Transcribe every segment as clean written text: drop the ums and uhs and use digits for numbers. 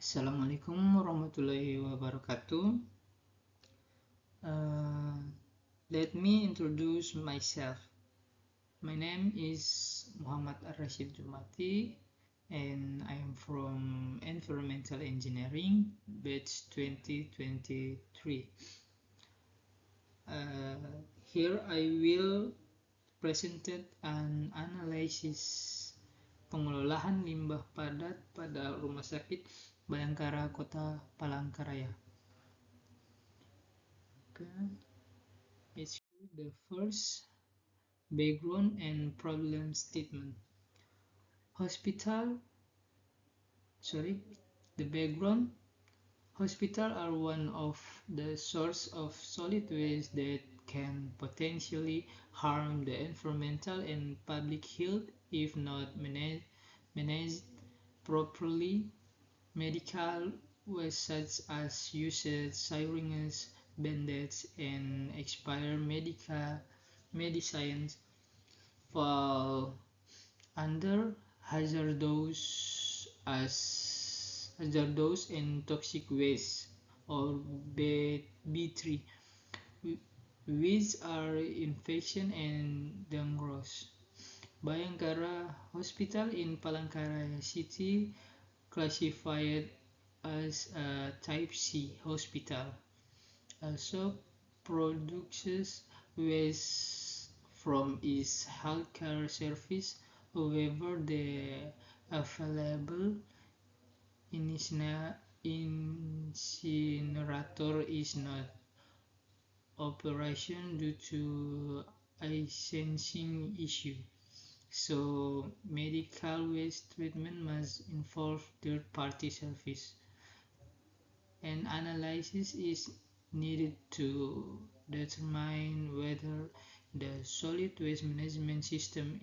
Assalamualaikum warahmatullahi wabarakatuh. Uh, Let me introduce myself. My name is Muhammad Ar-Rashid Jumati, and I am from Environmental Engineering, batch 2023. Here I will present an analysis pengelolaan limbah padat pada Rumah Sakit Bayangkara Kota Palangkaraya. It's the first background and problem statement. The background. Hospitals are one of the sources of solid waste that can potentially harm the environmental and public health if not managed properly. Medical waste such as used syringes, band-aids, and expired medicines fall under hazardous and toxic waste, or B3, which are infection and dangerous. Bayangkara Hospital in Palangkaraya City, classified as a Type C hospital, also produces waste from its healthcare service. However, the available incinerator is not operational due to licensing issue. So medical waste treatment must involve third-party service. An analysis is needed to determine whether the solid waste management system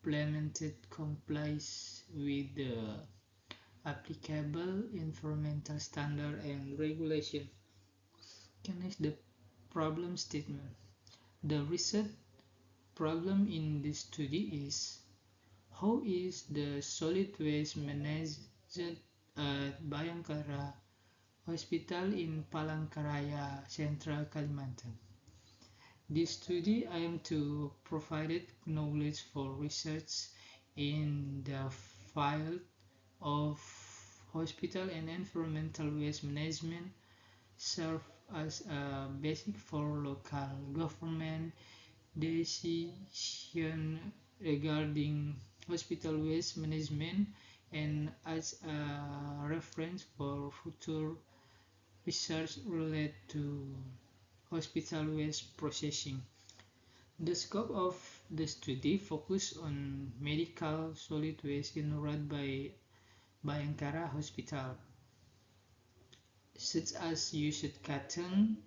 implemented complies with the applicable environmental standard and regulation. Next, the problem statement. The research problem in this study is: how is the solid waste managed at Bayangkara Hospital in Palangkaraya, Central Kalimantan? This study aims to provide knowledge for research in the field of hospital and environmental waste management, serve as a basis for local government decision regarding hospital waste management, and as a reference for future research related to hospital waste processing. The scope of the study focused on medical solid waste generated by Bayangkara Hospital, such as used cotton,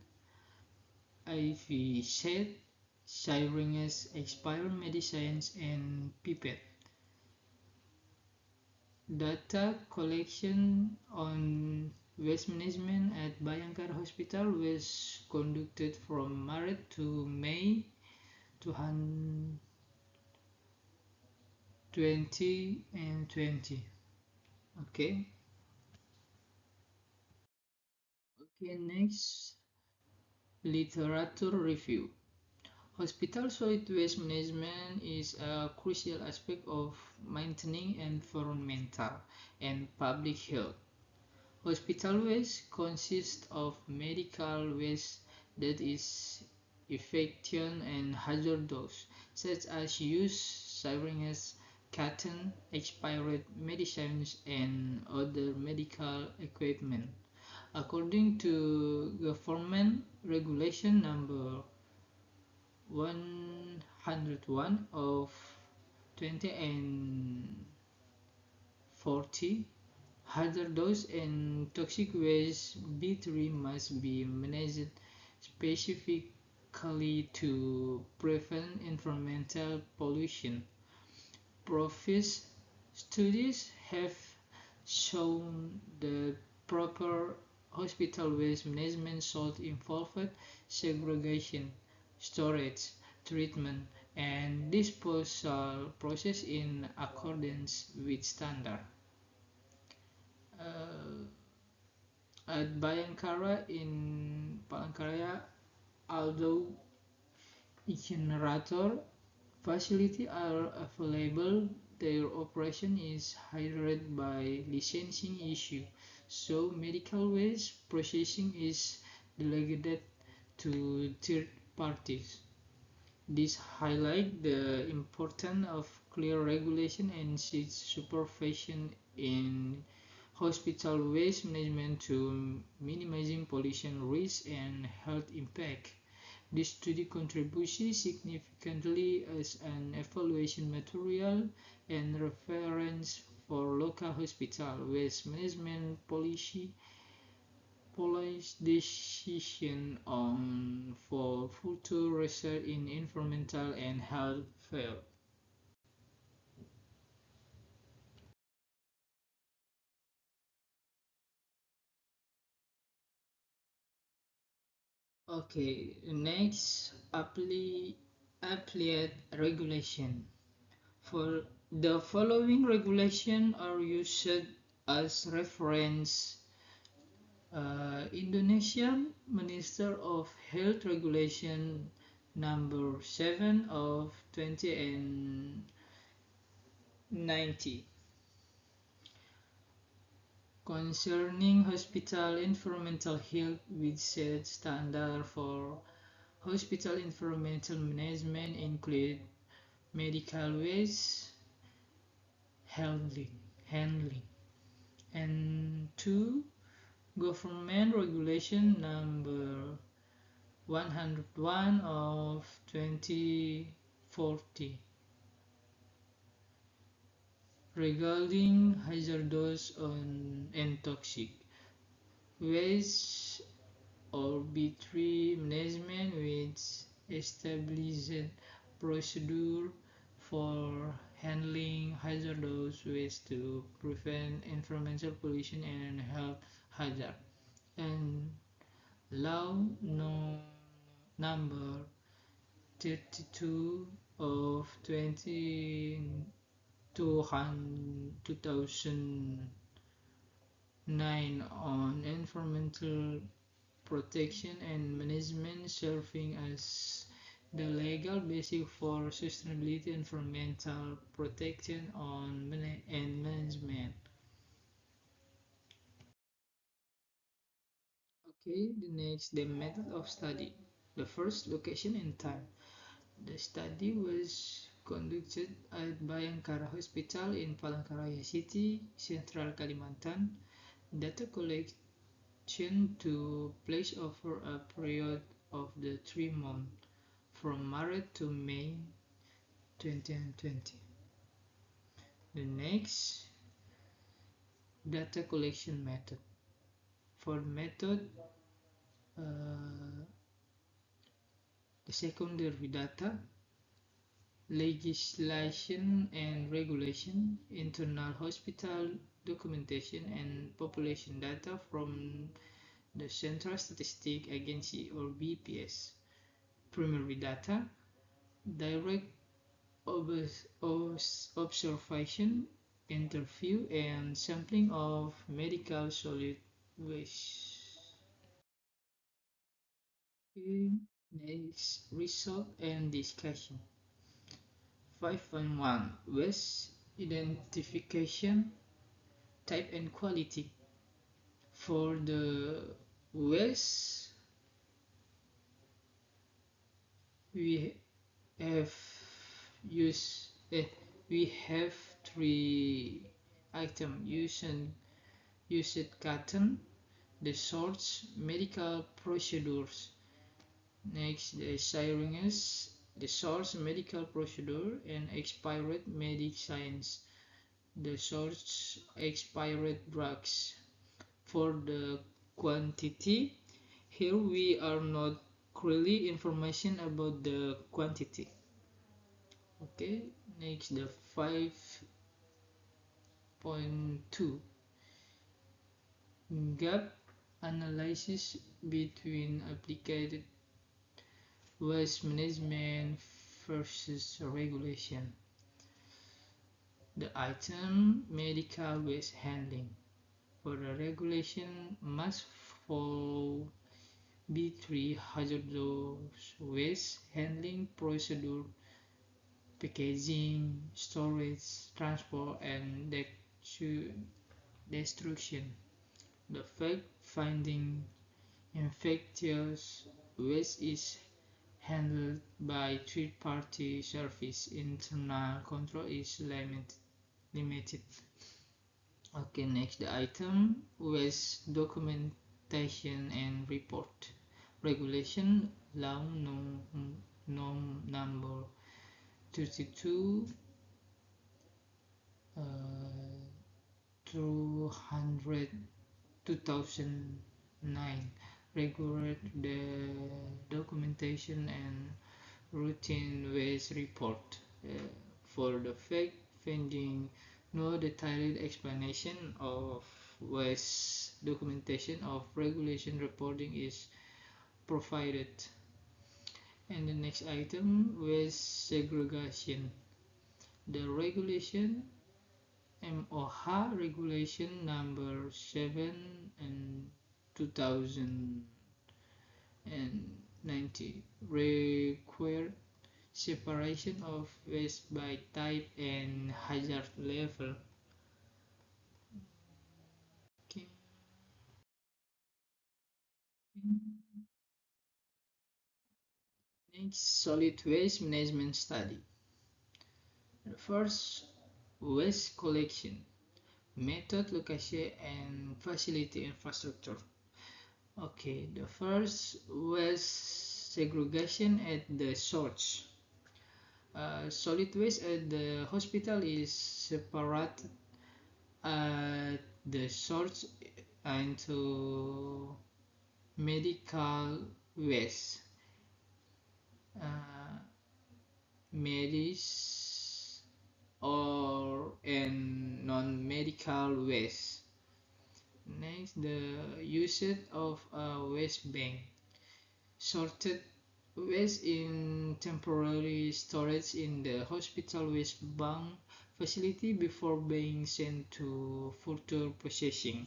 IV sheet, syringes, expired medicines, and pipette. Data collection on waste management at Bayangkara Hospital was conducted from March to May 2020. Okay, next, literature review. Hospital solid waste management is a crucial aspect of maintaining environmental and public health. Hospital waste consists of medical waste that is infectious and hazardous, such as used syringes, cotton, expired medicines, and other medical equipment. According to Government Regulation Number 101 of 2040, hazardous and toxic waste B3 must be managed specifically to prevent environmental pollution. Previous studies have shown that proper hospital waste management should involve segregation, storage, treatment, and disposal process in accordance with standard. At Bhayankara in Palangkaraya, although generator facilities are available, their operation is hindered by licensing issues, so medical waste processing is delegated to third parties. This highlights the importance of clear regulation and strict supervision in hospital waste management to minimizing pollution risk and health impact. This study contributes significantly as an evaluation material and reference for local hospital waste management policy decision on for future research in environmental and health field. Okay, next applied regulation. For the following regulation are used as reference. Indonesian Minister of Health Regulation number 7 of 2090 concerning hospital environmental health, which set standard for hospital environmental management include medical waste handling, and 2 government regulation number 101 of 2040 regarding hazardous and toxic waste or B3 management, which establishes procedure for handling hazardous waste to prevent environmental pollution and health hazard, and law no number 32 of 2009 on environmental protection and management, serving as the legal basis for sustainability environmental protection and management. Okay, the next, the method of study. The first, location and time. The study was conducted at Bhayankara Hospital in Palangkaraya City, Central Kalimantan. Data collection took place over a period of the 3 months, from March to May 2020. The next, data collection method. For method, the secondary data, legislation and regulation, internal hospital documentation, and population data from the Central Statistic Agency or BPS. Primary data, direct observation, interview, and sampling of medical solid waste. Okay, next, result and discussion. 5.1 Waste identification, type and quality. For the waste, we have used we have 3 items: used cotton, the source, medical procedures. Next, the syringes, the source, medical procedure, and expired medicines, the source, expired drugs. For the quantity, here we are not clearly information about the quantity. Okay, next, the 5.2 gap analysis between applied waste management versus regulation. The item, medical waste handling. For the regulation must follow B3 hazardous waste handling procedure, packaging, storage, transport, and destruction. The fact-finding infectious waste is handled by third-party service. Internal control is limited. Okay, next the item waste documentation and report. Regulation law norm number 32 200 2009 regulate the documentation and routine waste report. For the fact finding, no detailed explanation of waste documentation of regulation reporting is provided. And the next item, waste segregation. The regulation MOH regulation number 7 and 2090 required separation of waste by type and hazard level. Okay. Next, solid waste management study. The first, waste collection, method, location, and facility infrastructure. Okay, the first, waste segregation at the source. Solid waste at the hospital is separated at the source into medical waste, uh, medis, or and non-medical waste. Next, the usage of a waste bank. Sorted waste in temporary storage in the hospital waste bank facility before being sent to further processing.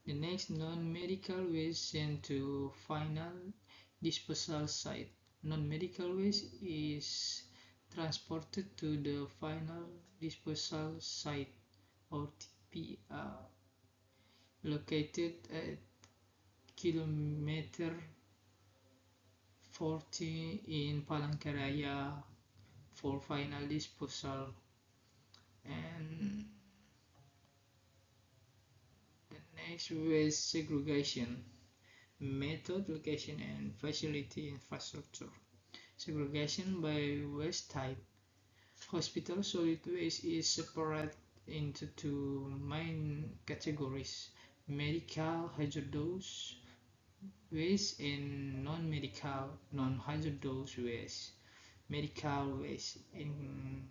The next, non-medical waste sent to final disposal site. Non-medical waste is transported to the final disposal site or TPA located at kilometer 40 in Palangkaraya for final disposal. And the next, waste segregation method, location, and facility infrastructure. Segregation by waste type. Hospital solid waste is separated into two main categories: medical hazardous waste and non-medical non-hazardous waste. Medical waste and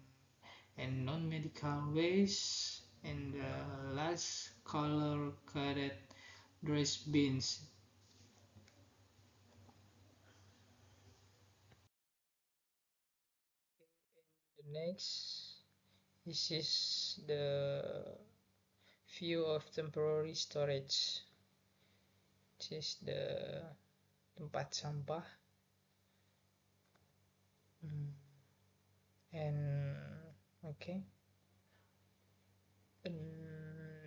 non-medical waste, and the last, color-coded trash bins. The next, this is the view of temporary storage. This is the tempat sampah. And okay,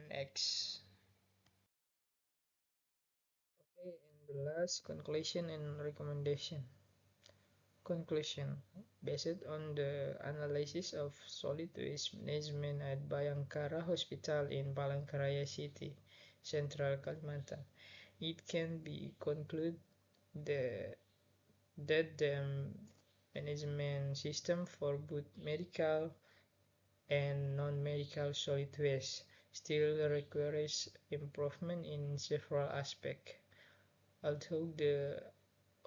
next. Okay, and the last, conclusion and recommendation. Conclusion. Based on the analysis of solid waste management at Bayangkara Hospital in Palangkaraya City, Central Kalimantan, it can be concluded that the management system for both medical and non-medical solid waste still requires improvement in several aspects. Although the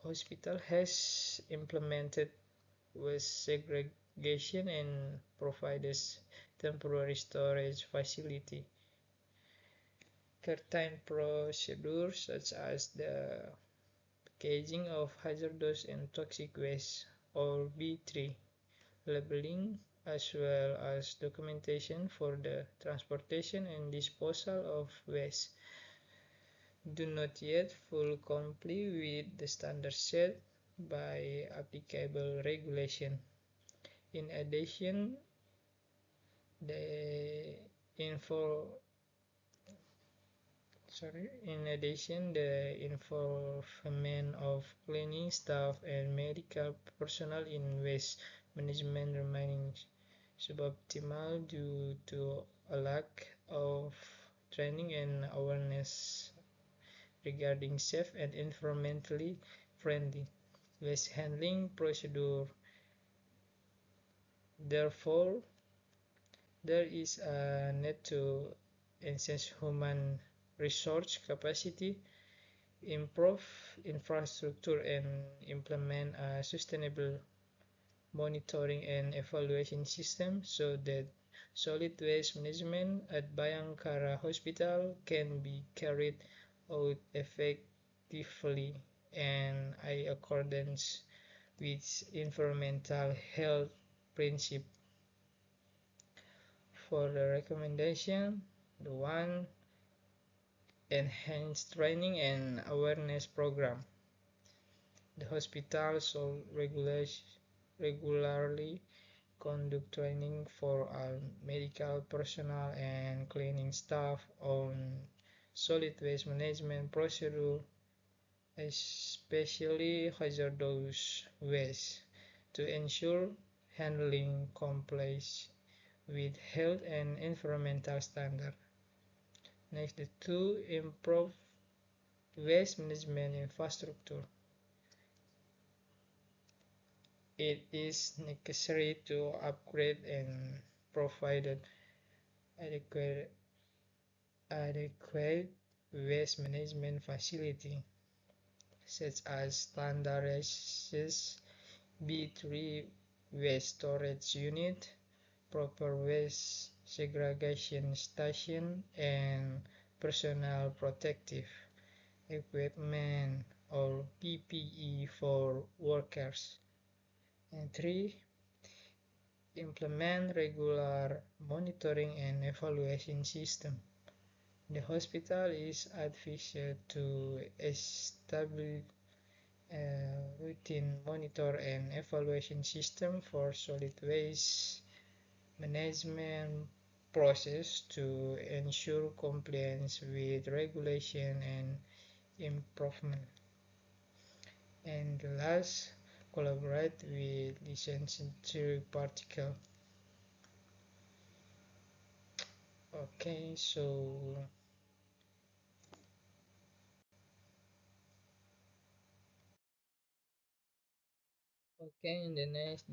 hospital has implemented waste segregation and provides temporary storage facility, certain procedures such as the packaging of hazardous and toxic waste or B3 labeling as well as documentation for the transportation and disposal of waste, do not yet fully comply with the standards set by applicable regulation. In addition, the info the involvement of cleaning staff and medical personnel in waste management remains suboptimal due to a lack of training and awareness regarding safe and environmentally friendly waste handling procedure. Therefore, there is a need to enhance human resource capacity, improve infrastructure, and implement a sustainable monitoring and evaluation system so that solid waste management at Bayangkara Hospital can be carried out effectively and in accordance with environmental health principles. For the recommendation, the one enhanced training and awareness program. The hospital should regularly conduct training for all medical personnel and cleaning staff on solid waste management procedure, especially hazardous waste, to ensure handling complies with health and environmental standards. Next, the two, improve waste management infrastructure. It is necessary to upgrade and provide adequate, adequate waste management facility, such as standardized B3 waste storage unit, proper waste segregation station, and personal protective equipment or PPE for workers. And three, implement regular monitoring and evaluation system. The hospital is advised to establish a routine monitor and evaluation system for solid waste management process to ensure compliance with regulation and improvement. And last, collaborate with licensed particle. Okay, in the next,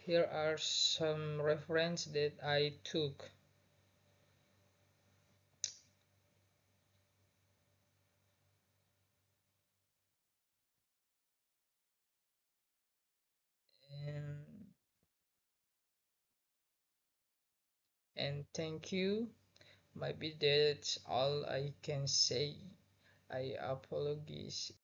here are some reference that I took. And, thank you. Maybe that's all I can say. I apologize